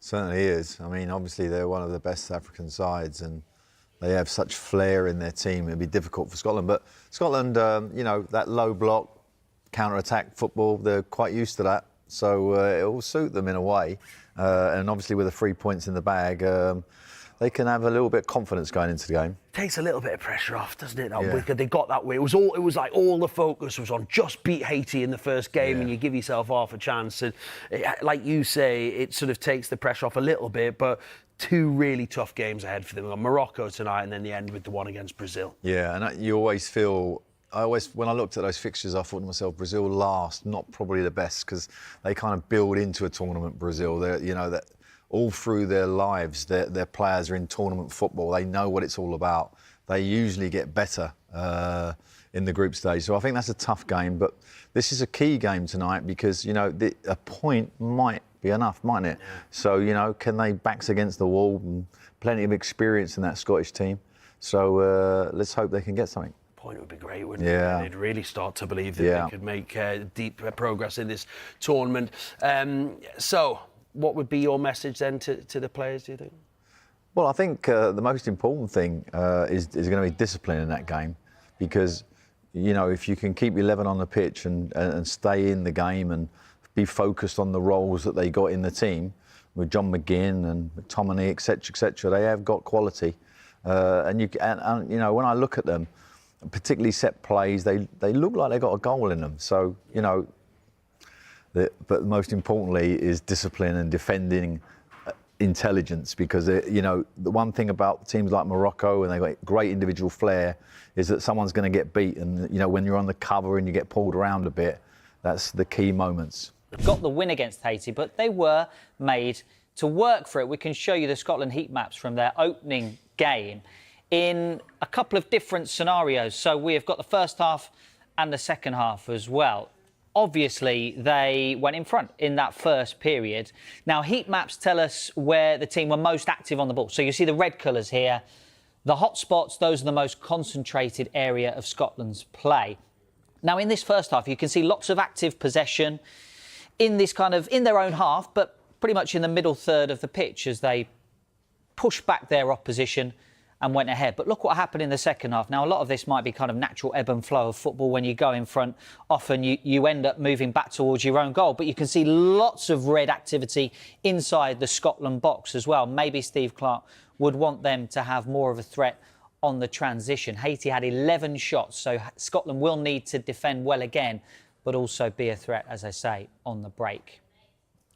Certainly is. I mean, obviously they're one of the best African sides, and they have such flair in their team. It'd be difficult for Scotland, but Scotland, you know, that low block, counter-attack football, they're quite used to that. So it will suit them in a way. And obviously with the 3 points in the bag, they can have a little bit of confidence going into the game. Takes a little bit of pressure off, doesn't it? Yeah. Because they got that way. It was like all the focus was on just beat Haiti in the first game, and you give yourself half a chance. And like you say, it sort of takes the pressure off a little bit. But two really tough games ahead for them. We've got Morocco tonight, and then the end with the one against Brazil. Yeah, and you always feel. When I looked at those fixtures, I thought to myself, Brazil last, not probably the best, because they kind of build into a tournament. Brazil, that all through their lives, their players are in tournament football. They know what it's all about. They usually get better in the group stage. So I think that's a tough game. But this is a key game tonight because, a point might be enough, mightn't it? Yeah. So, can they backs against the wall? And plenty of experience in that Scottish team. So let's hope they can get something. Point would be great, wouldn't it? They'd really start to believe that they could make deep progress in this tournament. So what would be your message then to the players, do you think? Well, I think the most important thing is going to be discipline in that game, because, if you can keep 11 on the pitch and stay in the game and be focused on the roles that they got in the team, with John McGinn and McTominay, etc., they have got quality. And when I look at them, particularly set plays, they look like they've got a goal in them. So, but most importantly is discipline and defending intelligence, because, the one thing about teams like Morocco, and they've got great individual flair, is that someone's going to get beat. And, when you're on the cover and you get pulled around a bit, that's the key moments. Got the win against Haiti, but they were made to work for it. We can show you the Scotland heat maps from their opening game in a couple of different scenarios. So we have got the first half and the second half as well. Obviously, they went in front in that first period. Now, heat maps tell us where the team were most active on the ball. So you see the red colours here. The hot spots, those are the most concentrated area of Scotland's play. Now, in this first half, you can see lots of active possession in their own half, but pretty much in the middle third of the pitch as they pushed back their opposition and went ahead. But look what happened in the second half. Now, a lot of this might be kind of natural ebb and flow of football. When you go in front, often you end up moving back towards your own goal. But you can see lots of red activity inside the Scotland box as well. Maybe Steve Clarke would want them to have more of a threat on the transition. Haiti had 11 shots, so Scotland will need to defend well again, but also be a threat, as I say, on the break.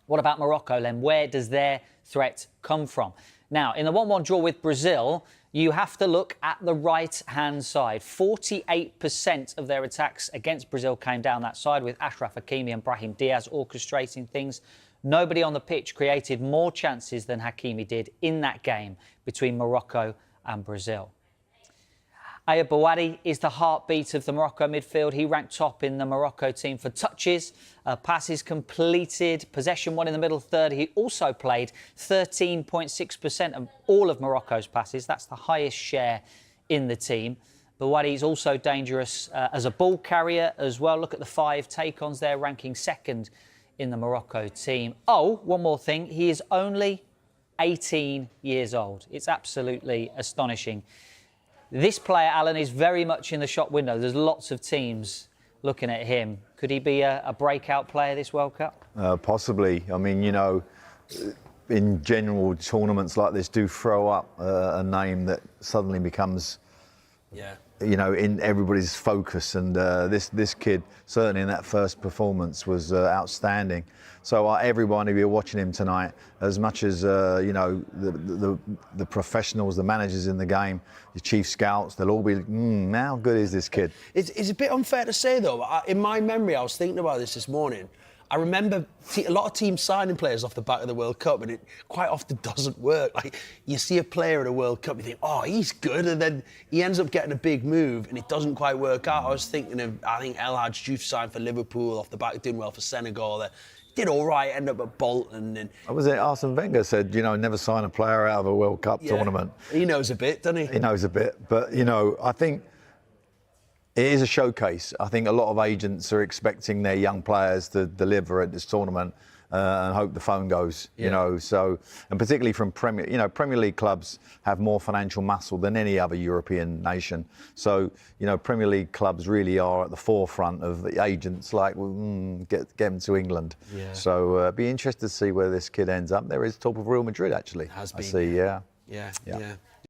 What about Morocco, Len? Where does their threat come from? Now, in the 1-1 draw with Brazil, you have to look at the right-hand side. 48% of their attacks against Brazil came down that side, with Achraf Hakimi and Brahim Diaz orchestrating things. Nobody on the pitch created more chances than Hakimi did in that game between Morocco and Brazil. Ayab Bouadi is the heartbeat of the Morocco midfield. He ranked top in the Morocco team for touches, passes completed, possession won in the middle third. He also played 13.6% of all of Morocco's passes. That's the highest share in the team. Bouadi is also dangerous as a ball carrier as well. Look at the 5 take-ons there, ranking second in the Morocco team. Oh, one more thing. He is only 18 years old. It's absolutely astonishing. This player, Alan, is very much in the shop window. There's lots of teams looking at him. Could he be a breakout player this World Cup? Possibly. I mean, in general, tournaments like this do throw up a name that suddenly becomes, in everybody's focus. And this kid, certainly in that first performance, was outstanding. So everyone, if you're watching him tonight, as much as the professionals, the managers in the game, the chief scouts, they'll all be, how good is this kid? It's a bit unfair to say, though. In my memory, I was thinking about this morning. I remember a lot of teams signing players off the back of the World Cup, and it quite often doesn't work. Like, you see a player at a World Cup, you think, oh, he's good, and then he ends up getting a big move, and it doesn't quite work out. I was thinking of, I think El Hadj Diouf signed for Liverpool off the back, doing well for Senegal. Did all right, ended up at Bolton. And was it Arsene Wenger said, never sign a player out of a World Cup tournament? He knows a bit, doesn't he? He knows a bit, but, I think it is a showcase. I think a lot of agents are expecting their young players to deliver at this tournament. and hope the phone goes. Yeah. You know, so and particularly from Premier League clubs have more financial muscle than any other European nation. So Premier League clubs really are at the forefront of the agents like get him to England. Yeah. So be interested to see where this kid ends up. There is talk of Real Madrid actually. Has been. I see. Yeah. Yeah. Yeah. Yeah.